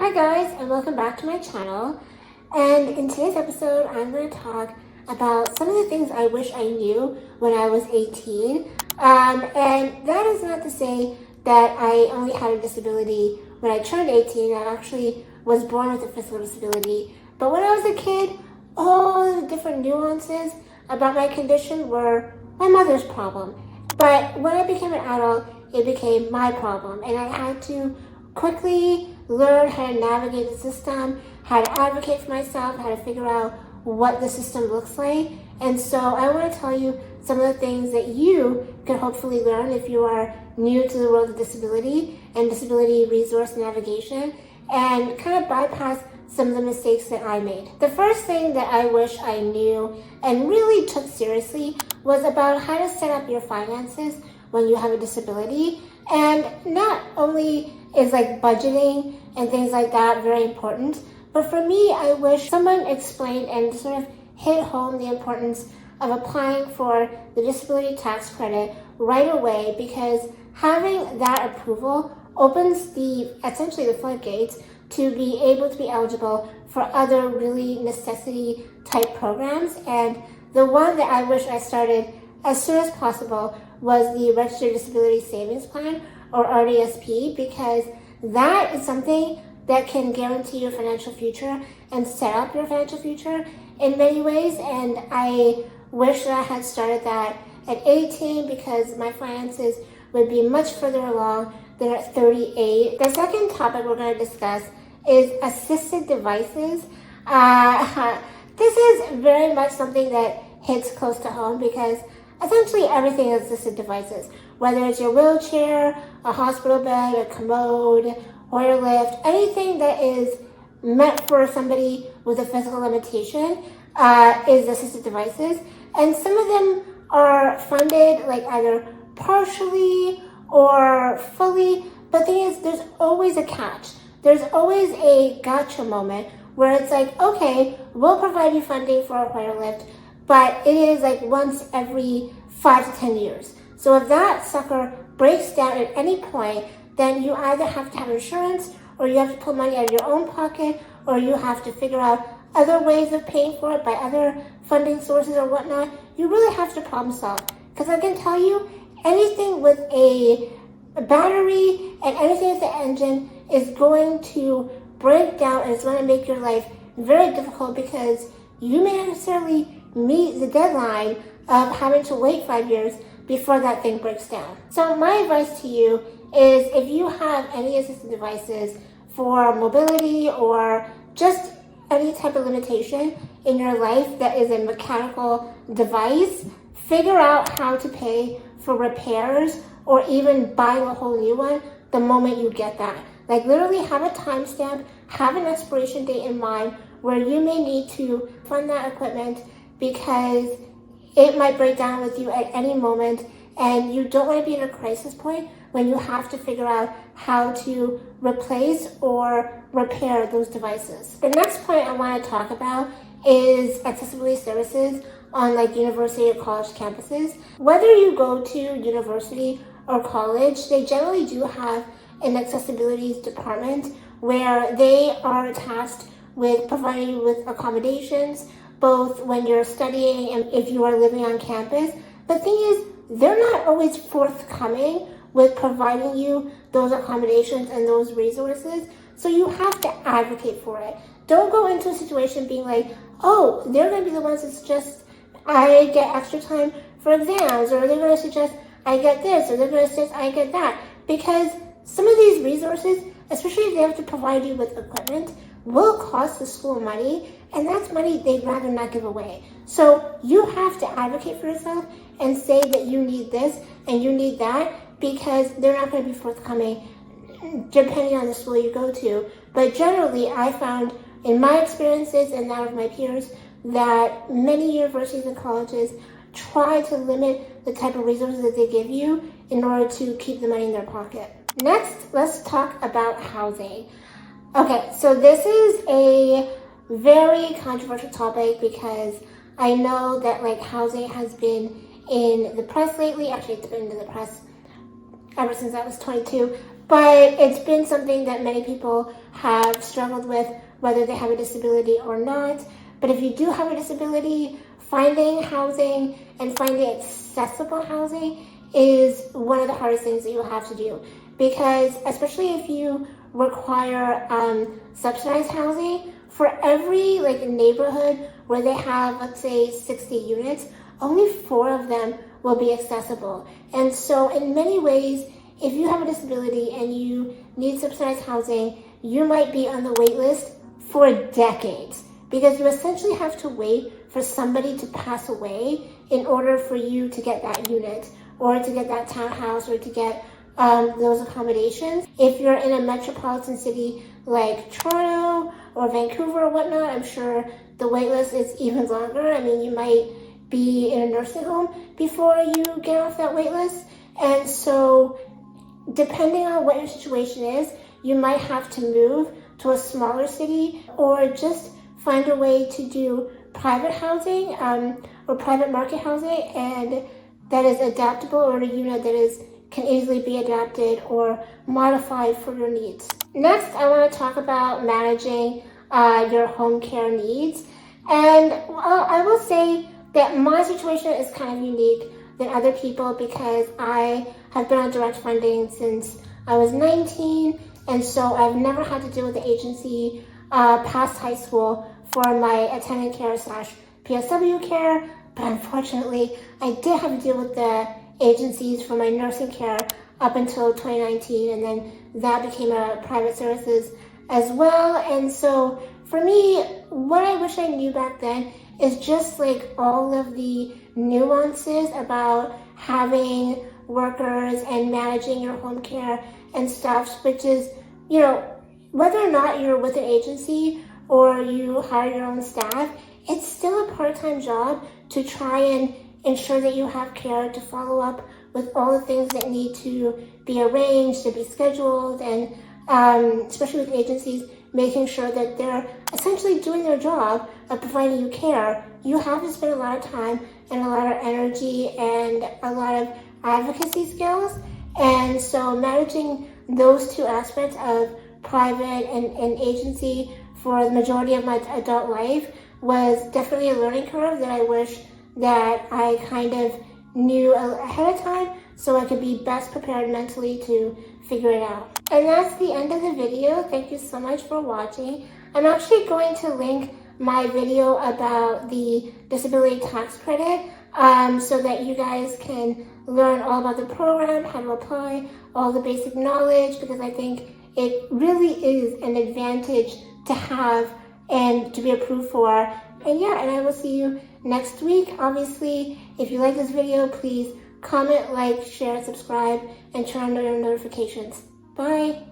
Hi guys, and welcome back to my channel. And in today's episode, I'm going to talk about some of the things I wish I knew when I was 18. And that is not to say that I only had a disability when I turned 18. I actually was born with a physical disability. But when I was a kid, all the different nuances about my condition were my mother's problem. But when I became an adult, it became my problem. And I had to quickly learn how to navigate the system, how to advocate for myself, how to figure out what the system looks like. And so I want to tell you some of the things that you can hopefully learn if you are new to the world of disability and disability resource navigation, and kind of bypass some of the mistakes that I made. The first thing that I wish I knew and really took seriously was about how to set up your finances when you have a disability. And not only is like budgeting and things like that very important, but for me, I wish someone explained and sort of hit home the importance of applying for the disability tax credit right away, because having that approval opens essentially the floodgates to be able to be eligible for other really necessity type programs. And the one that I wish I started as soon as possible was the Registered Disability Savings Plan, or RDSP, because that is something that can guarantee your financial future and set up your financial future in many ways. And I wish that I had started that at 18, because my finances would be much further along than at 38. The second topic we're going to discuss is assisted devices. This is very much something that hits close to home, because essentially everything is assisted devices, whether it's your wheelchair, a hospital bed, a commode, Hoyer lift, anything that is meant for somebody with a physical limitation is assisted devices. And some of them are funded like either partially or fully, but the thing is, there's always a catch. There's always a gotcha moment where it's like, okay, we'll provide you funding for a Hoyer lift, but it is like once every 5 to 10 years. So if that sucker breaks down at any point, then you either have to have insurance, or you have to pull money out of your own pocket, or you have to figure out other ways of paying for it by other funding sources or whatnot. You really have to problem solve. Because I can tell you, anything with a battery and anything with the engine is going to break down, and it's going to make your life very difficult, because you may not necessarily meet the deadline of having to wait 5 years before that thing breaks down. So my advice to you is, if you have any assistive devices for mobility or just any type of limitation in your life that is a mechanical device, figure out how to pay for repairs or even buying a whole new one the moment you get that. Like, literally have a timestamp, have an expiration date in mind where you may need to fund that equipment, because it might break down with you at any moment, and you don't want to be in a crisis point when you have to figure out how to replace or repair those devices. The next point I want to talk about is accessibility services on like university or college campuses. Whether you go to university or college, they generally do have an accessibility department where they are tasked with providing you with accommodations, both when you're studying and if you are living on campus. The thing is, they're not always forthcoming with providing you those accommodations and those resources, so you have to advocate for it. Don't go into a situation being like, oh, they're going to be the ones that suggest I get extra time for exams, or they're going to suggest I get this, or they're going to suggest I get that, because some of these resources, especially if they have to provide you with equipment, will cost the school money, and that's money they'd rather not give away. So you have to advocate for yourself and say that you need this and you need that, because they're not going to be forthcoming depending on the school you go to. But generally, I found in my experiences and that of my peers that many universities and colleges try to limit the type of resources that they give you in order to keep the money in their pocket. Next, let's talk about housing. Okay, so this is a very controversial topic, because I know that like housing has been in the press lately. Actually, it's been in the press ever since I was 22. but it's been something that many people have struggled with, whether they have a disability or not. But if you do have a disability, finding housing and finding accessible housing is one of the hardest things that you'll have to do, because especially if you require subsidized housing, for every neighborhood where they have, let's say, 60 units, only 4 of them will be accessible. And so in many ways, if you have a disability and you need subsidized housing, you might be on the wait list for decades, because you essentially have to wait for somebody to pass away in order for you to get that unit or to get that townhouse or to get those accommodations. If you're in a metropolitan city like Toronto or Vancouver or whatnot, I'm sure the wait list is even longer. I mean, you might be in a nursing home before you get off that wait list. And so depending on what your situation is, you might have to move to a smaller city or just find a way to do private housing or private market housing, and that is adaptable, or a unit that can easily be adapted or modified for your needs. Next, I want to talk about managing your home care needs. And I will say that my situation is kind of unique than other people because I have been on direct funding since I was 19, and so I've never had to deal with the agency past high school for my attendant care / PSW care, but unfortunately I did have to deal with the agencies for my nursing care up until 2019, and then that became a private services as well. And so for me, what I wish I knew back then is just all of the nuances about having workers and managing your home care and stuff, which is, whether or not you're with an agency or you hire your own staff, it's still a part-time job to try and ensure that you have care, to follow up with all the things that need to be arranged, to be scheduled, and especially with agencies, making sure that they're essentially doing their job of providing you care. You have to spend a lot of time and a lot of energy and a lot of advocacy skills. And so managing those two aspects of private and agency for the majority of my adult life was definitely a learning curve that I wish that I kind of knew ahead of time so I could be best prepared mentally to figure it out. And that's the end of the video. Thank you so much for watching. I'm actually going to link my video about the disability tax credit so that you guys can learn all about the program, how to apply, all the basic knowledge, because I think it really is an advantage to have and to be approved for. And yeah, and I will see you next week. Obviously, if you like this video, please comment, like, share, subscribe, and turn on your notifications. Bye.